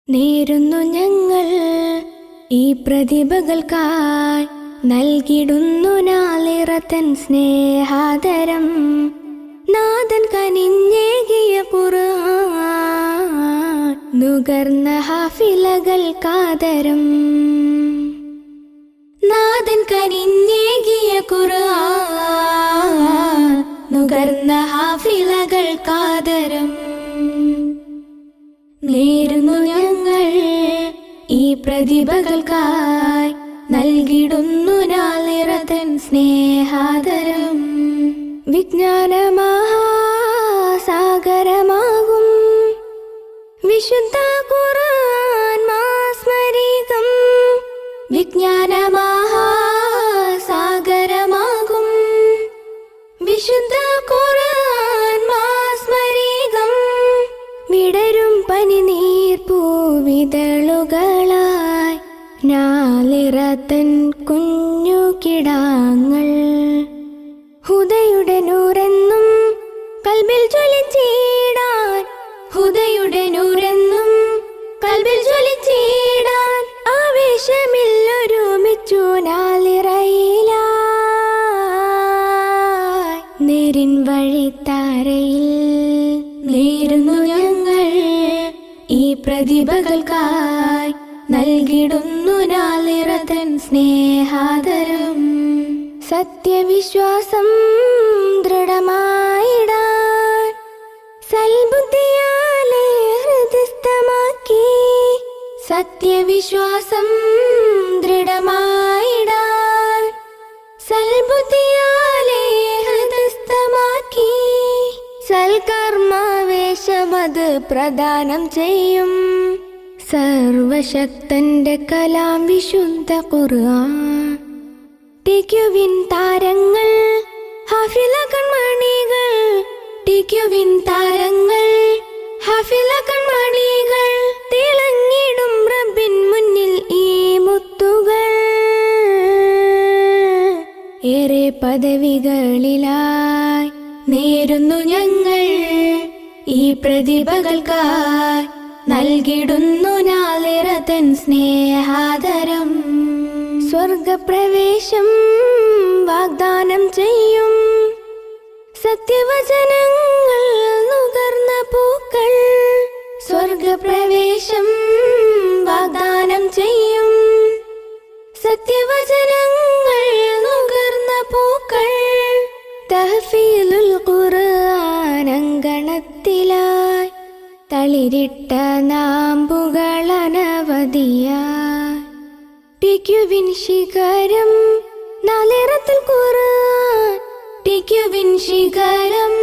നേരുന്നു ഞങ്ങൾ ഈ പ്രതിഭകൾക്കായി നൽകിടുന്നു നാളിറത്തൻ സ്നേഹാദരം. നാഥൻ കനിഞ്ഞേകിയ ഖുർആൻ നുകർന്ന ഹാഫിലകൾക്കാദരം. നാഥൻ കനിഞ്ഞേകിയ ഖുർആൻ നുകർന്ന ഹാഫിലകൾക്കാദരം. നേരുന്നു ഞങ്ങൾ ഈ പ്രതിഭകൾക്കായി നൽകിടുന്നു നാളിറത്തൻ സ്നേഹാദരം. വിജ്ഞാനമഹാസാഗരമാകും വിശുദ്ധ ഖുർആൻ മാസ്മരികം. വിജ്ഞാനമഹാസാഗരമാകും വിശുദ്ധ ഖുർആൻ മാസ്മരികം. വിടരും പനിനീർപ്പൂവിതളുകളായി നാളിറത്തൻ കുഞ്ഞു കിടാങ്ങൾ. ഹുദയുടെ നൂറെന്നും കൽബിൽ ജ്വലിച്ചിടാൻ, ഹുദയുടെ നൂറെന്നും കൽബിൽ ജ്വലിച്ചിടാൻ ആവേശമില്ലൊരുമിച്ചു നാളിറയിലായി. നേരിൻ വഴിത്താരയിൽ നേരുന്നു ഞങ്ങൾ ഈ പ്രതിഭകൾക്കായി നൽകിടുന്നു നാളിറത്തൻ സ്നേഹാദരം. സത്യവിശ്വാസം ദൃഢമായിടാൻ സൽബുദ്ധിയാലെ ഹൃദയസ്ഥമാക്കി. സത്യവിശ്വാസം ദൃഢമായിടാൻ സൽബുദ്ധിയാലെ ഹൃദയസ്ഥമാക്കി. സൽക്കർമ്മവേശമത് പ്രദാനം ചെയ്യും സർവശക്തന്റെ കലാം വിശുദ്ധ ഖുർആൻ. ടിക്കുവിൻ താരങ്ങൾ ഹാഫില കൺമണികൾ, ടിക്കുവിൻ താരങ്ങൾ ഹാഫില കൺമണികൾ. തിളങ്ങിടും റബ്ബിൻ മുന്നിൽ ഈ മുത്തുകൾ. ഏറെ പദവികളിലായി നേരുന്നു ഞങ്ങൾ ഈ പ്രതിഭകൾക്കായി നൽകിടുന്നു നാളിറത്തൻ സ്നേഹാദരം. സ്വർഗപ്രവേശം വാഗ്ദാനം ചെയ്യും സത്യവചനങ്ങൾ നുകർന്ന പൂക്കൾ. സ്വർഗപ്രവേശം വാഗ്ദാനം ചെയ്യും സത്യവചനങ്ങൾ നുകർന്ന പൂക്കൾ. തഹ്ഫീലുൽ ഖുർആൻ അങ്കണത്തിലായി തളിരിട്ട നാമ്പുകളനവധിയായി. ടിക്കുവിൻ ശിഖരം നാളിറത്തുൽ ഖുർആൻ, ടിക്കുവിൻ ശിഖരം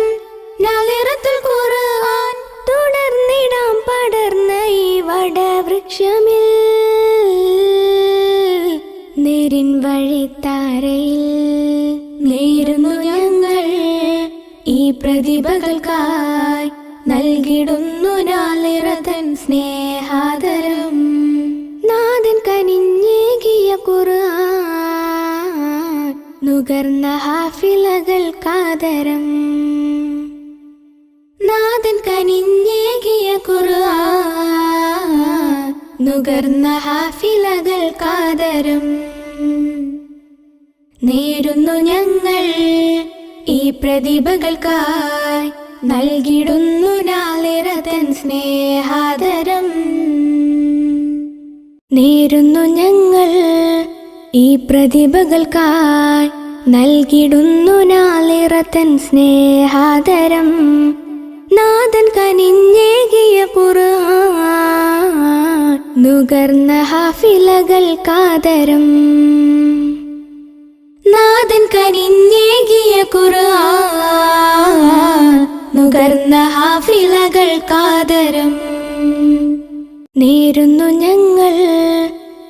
നാളിറത്തുൽ ഖുർആൻ. തുടർന്നിടാം പടർന്ന ഈ വടവൃക്ഷമിൽ നേരിൻ വഴിത്താരയിൽ. നേരുന്നു ഞങ്ങൾ ഈ പ്രതിഭകൾക്കായി നൽകിടുന്നു നാളിറത്തൻ സ്നേഹാദരം. നാഥൻ കനിഞ്ഞേകിയ ഖുർആൻ നുകർന്ന ഹാഫിലകൾക്കാദരം. നാഥൻ കനിഞ്ഞേകിയ ഖുർആൻ നുകർന്ന ഹാഫിലകൾക്കാദരം. നേരുന്നു ഞങ്ങൾ ഈ പ്രതിഭകൾക്കായി നൽകിടുന്നു നാളിറത്തൻ സ്നേഹാദരം. നേരുന്നു ഞങ്ങൾ ഈ പ്രതിഭകൾക്കായി നൽകിടുന്നു നാളിറത്തൻ സ്നേഹാദരം. നാഥൻ കനിഞ്ഞേകിയ ഖുർആൻ നുകർന്ന ഹാഫിലകൾക്കാദരം. നാഥൻ കനിഞ്ഞേകിയ ഖുർആൻ നുകർന്ന ഹാഫിലകൾക്കാദരം. നേരുന്നു ഞങ്ങൾ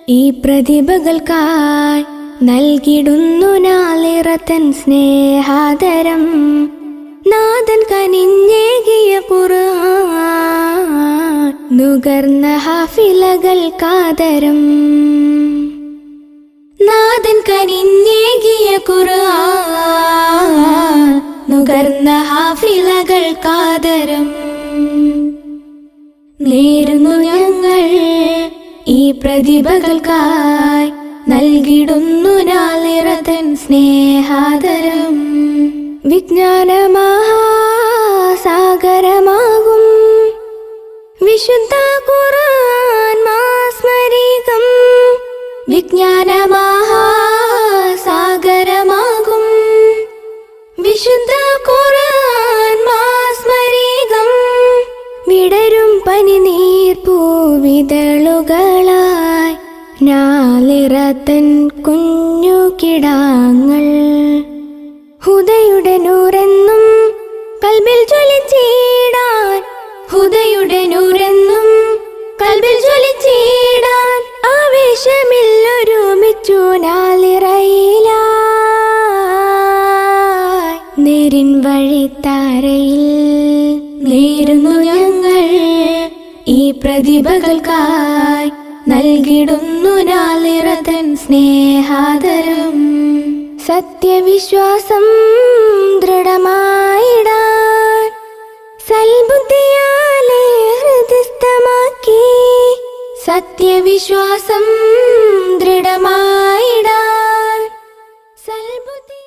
ഈ പ്രതിഭകൾക്കായി നൽകിടുന്നു നാളിറത്തൻ സ്നേഹാദരം. നാഥൻ കനിഞ്ഞേകിയ ഖുർആൻ നുകർന്ന ഹാഫിലകൾക്കാദരം. നാഥൻ കനിഞ്ഞേകിയ ഖുർആൻ നുകർന്ന ഹാഫിലകൾക്കാദരം. നേരുന്നു ഞങ്ങൾ പ്രതിഭകൾക്കായി നൽകിടുന്നു നാളിറതൻ സ്നേഹാദരം. വിജ്ഞാനമഹാസാഗരമാകും വിശുദ്ധ ഖുർആൻ മാസ്മരികം. വിജ്ഞാനമഹാസാഗരമാകും വിശുദ്ധ ഖുർആൻ മാസ്മരികം. വിടരും പനിനീർപ്പൂവിതളുകളായി നാളിറതൻ കുഞ്ഞു കിടാങ്ങൾ. ഹുദയുടെ നൂറെന്നും കൽബിൽ ജ്വലിച്ചിടാൻ, ഹുദയുടെ നൂറെന്നും കൽബിൽ ജ്വലിച്ചിടാൻ ആവേശമില്ലൊരുമിച്ചു നാളിറയിലായി. നേരിൻ വഴിത്താരയിൽ നേരുന്നു ഞങ്ങൾ ഈ പ്രതിഭകൾക്കായി നൽകിടുന്നു നാളിറതൻ സ്നേഹാദരം. സത്യവിശ്വാസം ദൃഢമായിടാൻ സൽബുദ്ധിയാലെ ഹൃദയസ്ഥമാക്കി. സത്യവിശ്വാസം ദൃഢമായിടാൻ സൽബുദ്ധി